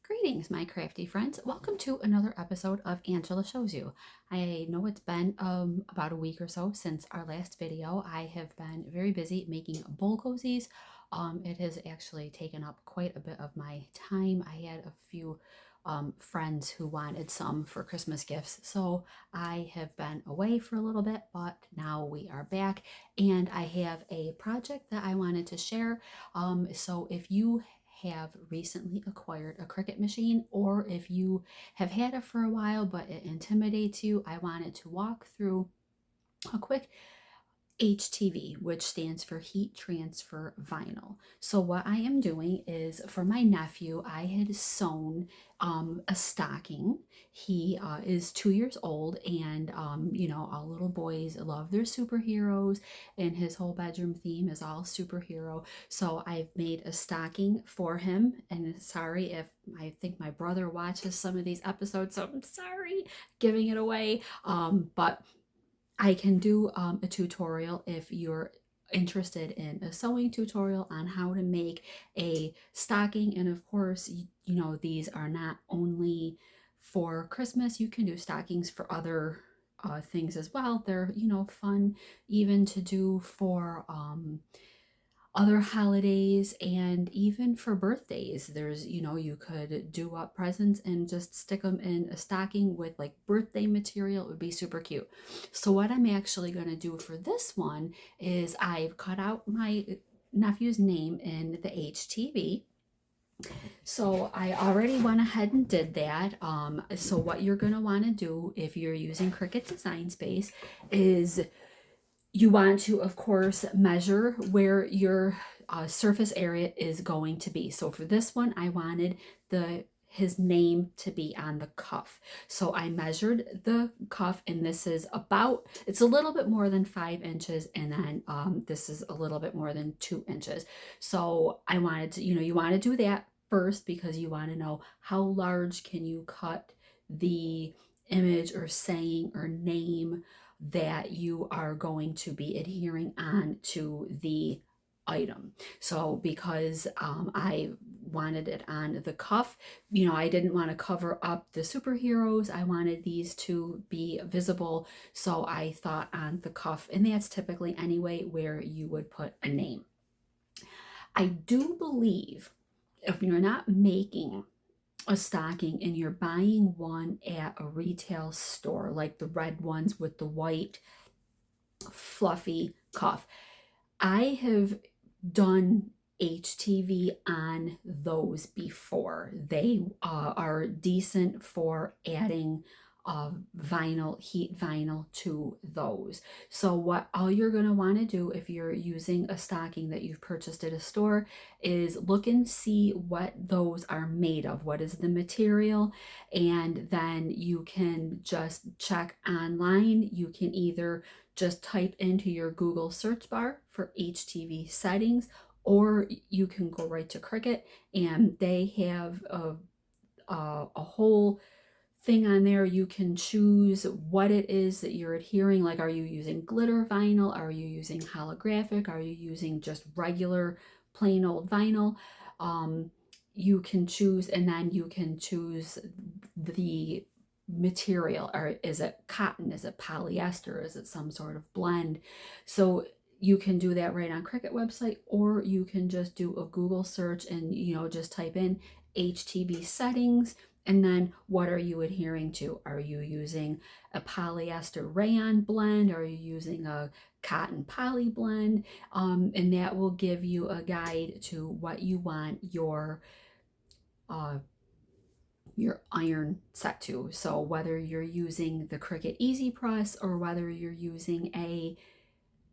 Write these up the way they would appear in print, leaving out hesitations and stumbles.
Greetings, my crafty friends. Welcome to another episode of Angela Shows You. I know it's been about a week or so since our last video. I have been very busy making bowl cozies. It has actually taken up quite a bit of my time. I had a few friends who wanted some for Christmas gifts, so I have been away for a little bit, but now we are back and I have a project that I wanted to share. So if you have recently acquired a Cricut machine, or if you have had it for a while but it intimidates you, I wanted to walk through a quick HTV, which stands for heat transfer vinyl. So what I am doing is, for my nephew, I had sewn a stocking. He is 2 years old, and all little boys love their superheroes, and his whole bedroom theme is all superhero. So I've made a stocking for him, and sorry if I think my brother watches some of these episodes, so I'm sorry giving it away. But I can do a tutorial if you're interested in a sewing tutorial on how to make a stocking. And of course, these are not only for Christmas. You can do stockings for other things as well. They're, fun even to do for other holidays and even for birthdays. There's, you could do up presents and just stick them in a stocking with like birthday material. It would be super cute. So what I'm actually going to do for this one is I've cut out my nephew's name in the HTV. So I already went ahead and did that. So what you're going to want to do if you're using Cricut Design Space is you want to, of course, measure where your surface area is going to be. So for this one, I wanted his name to be on the cuff. So I measured the cuff, and this is it's a little bit more than 5 inches, and then this is a little bit more than 2 inches. So I wanted to, you want to do that first because you want to know how large can you cut the image or saying or name that you are going to be adhering on to the item. So because I wanted it on the cuff, I didn't want to cover up the superheroes. I wanted these to be visible. So I thought on the cuff, and that's typically anyway where you would put a name. I do believe if you're not making a stocking and you're buying one at a retail store, like the red ones with the white fluffy cuff, I have done HTV on those before. They are decent for adding heat vinyl to those. So what all you're going to want to do if you're using a stocking that you've purchased at a store is look and see what those are made of. What is the material? And then you can just check online. You can either just type into your Google search bar for HTV settings, or you can go right to Cricut, and they have a whole thing on there. You can choose what it is that you're adhering. Like, are you using glitter vinyl? Are you using holographic? Are you using just regular plain old vinyl? You can choose, and then you can choose the material. Or is it cotton? Is it polyester? Is it some sort of blend? So you can do that right on Cricut website, or you can just do a Google search and just type in HTV settings, and then what are you adhering to? Are you using a polyester rayon blend? Are you using a cotton poly blend? And that will give you a guide to what you want uh, your iron set to. So whether you're using the Cricut Easy Press or whether you're using a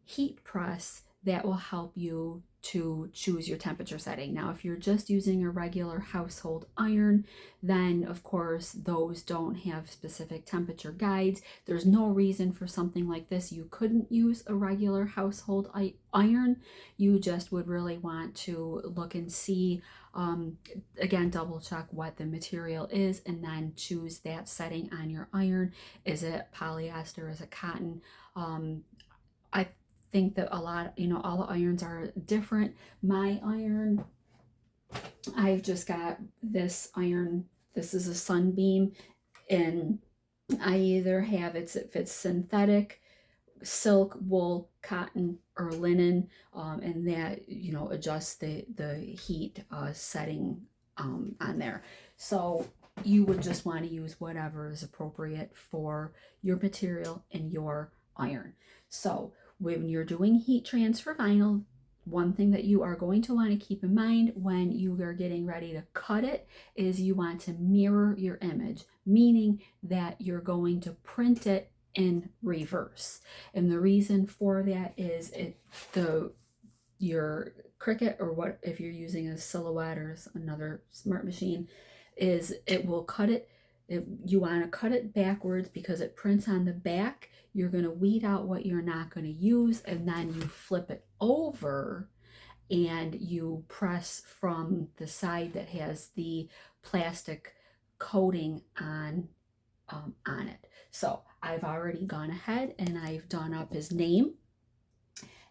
heat press, that will help you to choose your temperature setting. Now, if you're just using a regular household iron, then of course those don't have specific temperature guides. There's no reason for something like this you couldn't use a regular household iron. You just would really want to look and see, again, double check what the material is, and then choose that setting on your iron. Is it polyester? Is it cotton? I think that a lot, all the irons are different. My iron I've just got this iron. This is a Sunbeam, and I either have if it's synthetic, silk, wool, cotton, or linen, and that, you know, adjusts the heat setting on there. So you would just want to use whatever is appropriate for your material and your iron. So when you're doing heat transfer vinyl, one thing that you are going to want to keep in mind when you are getting ready to cut it is you want to mirror your image, meaning that you're going to print it in reverse. And the reason for that is your Cricut, or what if you're using a Silhouette or another smart machine, is it will cut it. You want to cut it backwards because it prints on the back. You're going to weed out what you're not going to use, and then you flip it over and you press from the side that has the plastic coating on it. So I've already gone ahead and I've done up his name.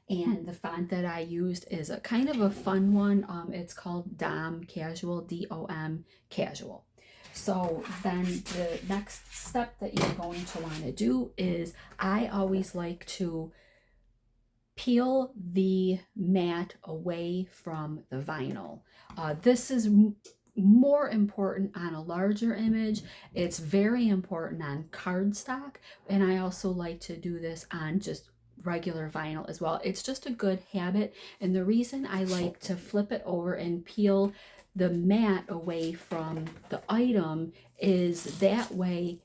And the font that I used is a kind of a fun one. It's called Dom Casual, DOM Casual. So then the next step that you're going to want to do is, I always like to peel the mat away from the vinyl. This is more important on a larger image. It's very important on cardstock, and I also like to do this on just regular vinyl as well. It's just a good habit, and the reason I like to flip it over and peel the mat away from the item is that way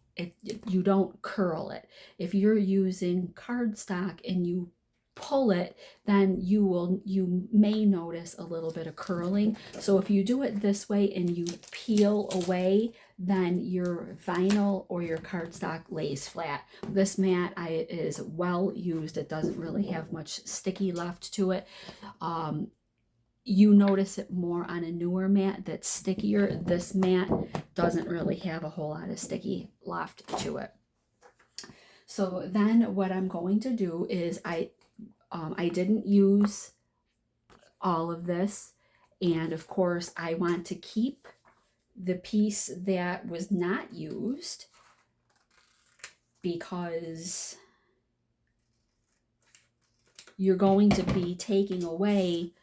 you don't curl it. If you're using cardstock and you pull it, then you may notice a little bit of curling. So if you do it this way and you peel away, then your vinyl or your cardstock lays flat. This mat is well used. It doesn't really have much sticky left to it. You notice it more on a newer mat that's stickier. This mat doesn't really have a whole lot of sticky left to it. So then what I'm going to do is I didn't use all of this, and of course I want to keep the piece that was not used because you're going to be taking away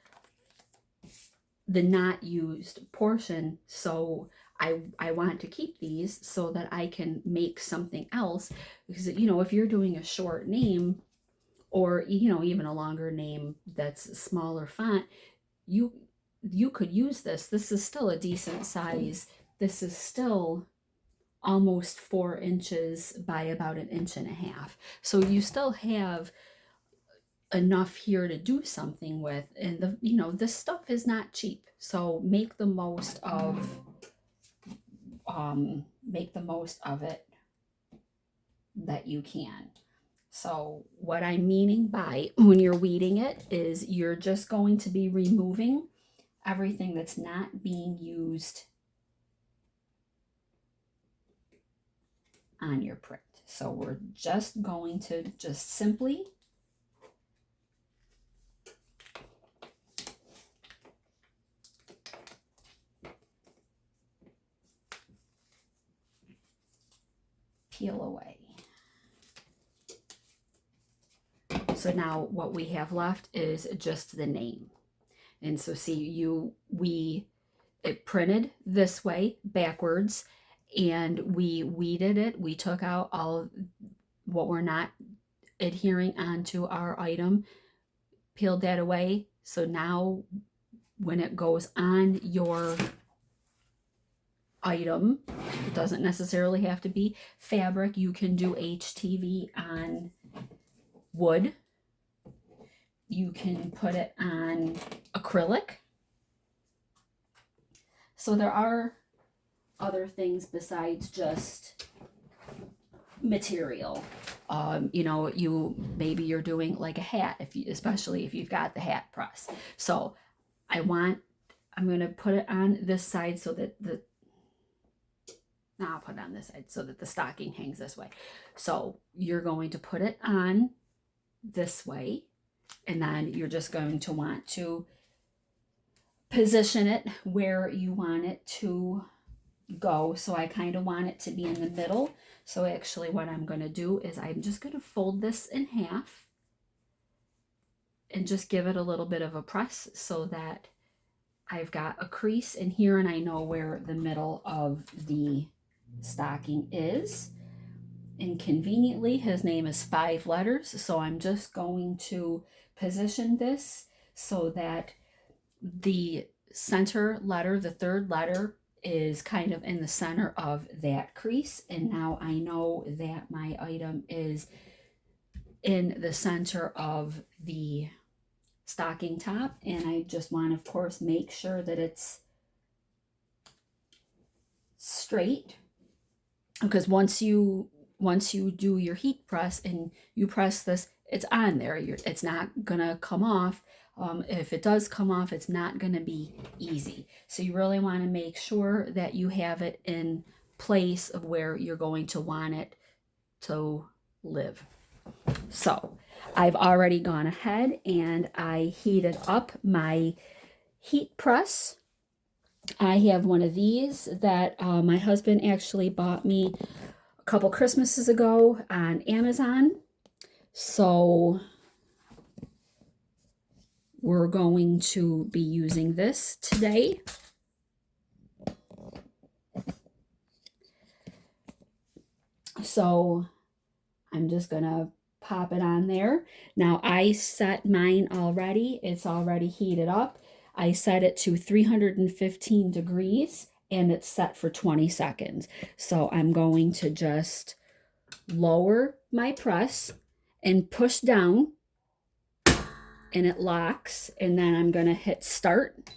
the not used portion. So I want to keep these so that I can make something else, because, you know, if you're doing a short name, or, you know, even a longer name that's smaller font, you could use this. This is still a decent size. This is still almost 4 inches by about 1.5 inches. So you still have enough here to do something with, and you know, this stuff is not cheap. So make the most of it that you can. So what I'm meaning by when you're weeding it is you're just going to be removing everything that's not being used on your print. So we're just going to just simply peel away. So now what we have left is just the name. And so see, it printed this way backwards, and we weeded it. We took out all what we're not adhering onto our item, peeled that away. So now when it goes on your item, it doesn't necessarily have to be fabric. You can do HTV on wood. You can put it on acrylic. So there are other things besides just material. You know, maybe you're doing like a hat, especially if you've got the hat press. So I'm going to put it on this side so that I'll put it on this side so that the stocking hangs this way. So you're going to put it on this way, and then you're just going to want to position it where you want it to go. So I kind of want it to be in the middle. So actually what I'm going to do is I'm just going to fold this in half and just give it a little bit of a press so that I've got a crease in here and I know where the middle of the stocking is. And conveniently, his name is 5 letters, so I'm just going to position this so that the center letter, the third letter, is kind of in the center of that crease. And now I know that my item is in the center of the stocking top, and I just want to, of course, make sure that it's straight, because once you do your heat press and you press this, it's on there. It's not gonna come off. If it does come off, it's not gonna be easy. So you really want to make sure that you have it in place of where you're going to want it to live. So I've already gone ahead and I heated up my heat press. I have one of these that my husband actually bought me a couple Christmases ago on Amazon. So we're going to be using this today. So I'm just gonna pop it on there. Now I set mine already. It's already heated up. I set it to 315 degrees and it's set for 20 seconds. So I'm going to just lower my press and push down and it locks, and then I'm going to hit start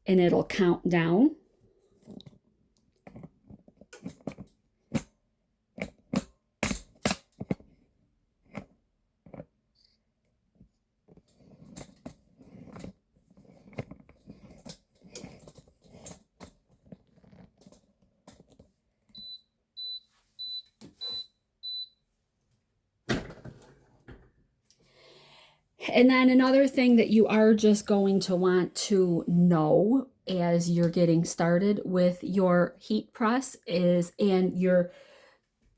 and it'll count down. And then another thing that you are just going to want to know as you're getting started with your heat press is, and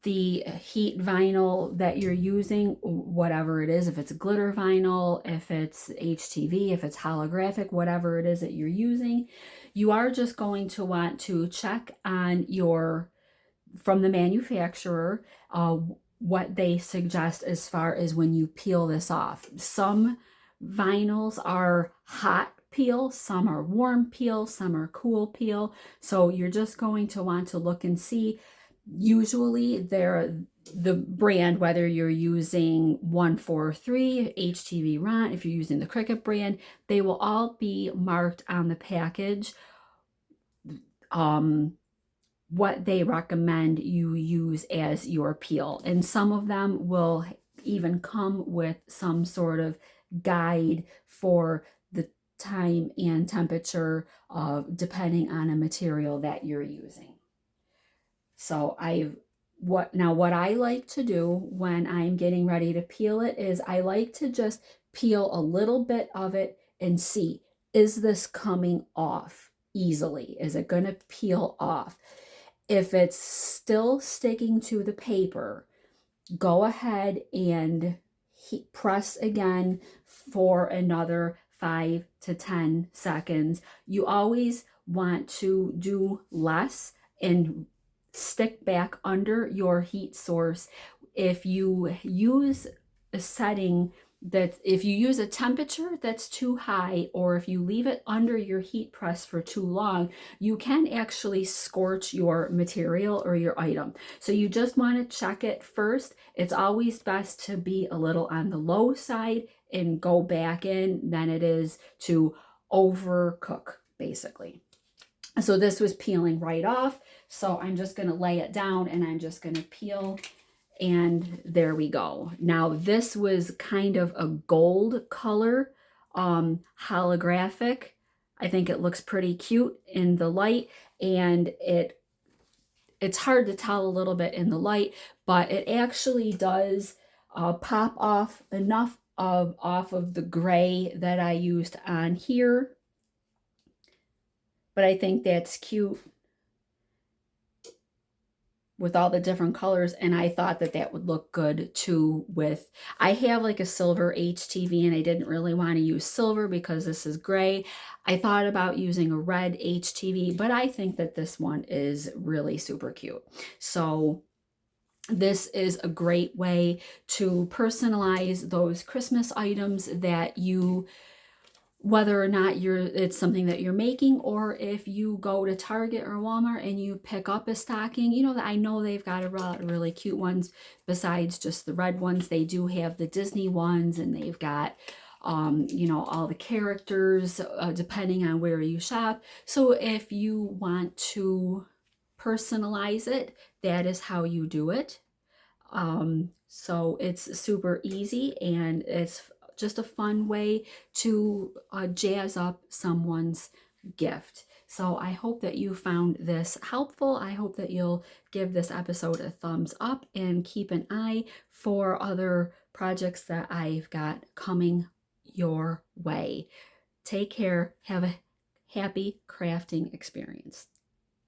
the heat vinyl that you're using, whatever it is, if it's glitter vinyl, if it's HTV, if it's holographic, whatever it is that you're using, you are just going to want to check on from the manufacturer, what they suggest as far as when you peel this off. Some vinyls are hot peel, some are warm peel, some are cool peel. So you're just going to want to look and see. Usually the brand, whether you're using 143, HTV Ron, if you're using the Cricut brand, they will all be marked on the package what they recommend you use as your peel. And some of them will even come with some sort of guide for the time and temperature depending on a material that you're using. So what I like to do when I'm getting ready to peel it is I like to just peel a little bit of it and see, is this coming off easily? Is it going to peel off? If it's still sticking to the paper, go ahead and press again for another 5 to 10 seconds. You always want to do less and stick back under your heat source. If you use a setting if you use a temperature that's too high, or if you leave it under your heat press for too long, you can actually scorch your material or your item. So you just want to check it first. It's always best to be a little on the low side and go back in than it is to overcook, basically. So this was peeling right off. So I'm just going to lay it down and I'm just going to peel. And there we go. Now this was kind of a gold color, holographic. I think it looks pretty cute in the light, and it's hard to tell a little bit in the light, but it actually does pop off enough off of the gray that I used on here. but I think that's cute with all the different colors, and I thought that that would look good too with, I have like a silver HTV and I didn't really want to use silver because this is gray. I thought about using a red HTV, but I think that this one is really super cute. So this is a great way to personalize those Christmas items that you, whether or not it's something that you're making, or if you go to Target or Walmart and you pick up a stocking, you know, I know they've got a lot of really cute ones besides just the red ones. They do have the Disney ones, and they've got you know, all the characters depending on where you shop. So if you want to personalize it, that is how you do it. So it's super easy, and it's just a fun way to jazz up someone's gift. So I hope that you found this helpful. I hope that you'll give this episode a thumbs up and keep an eye for other projects that I've got coming your way. Take care. Have a happy crafting experience.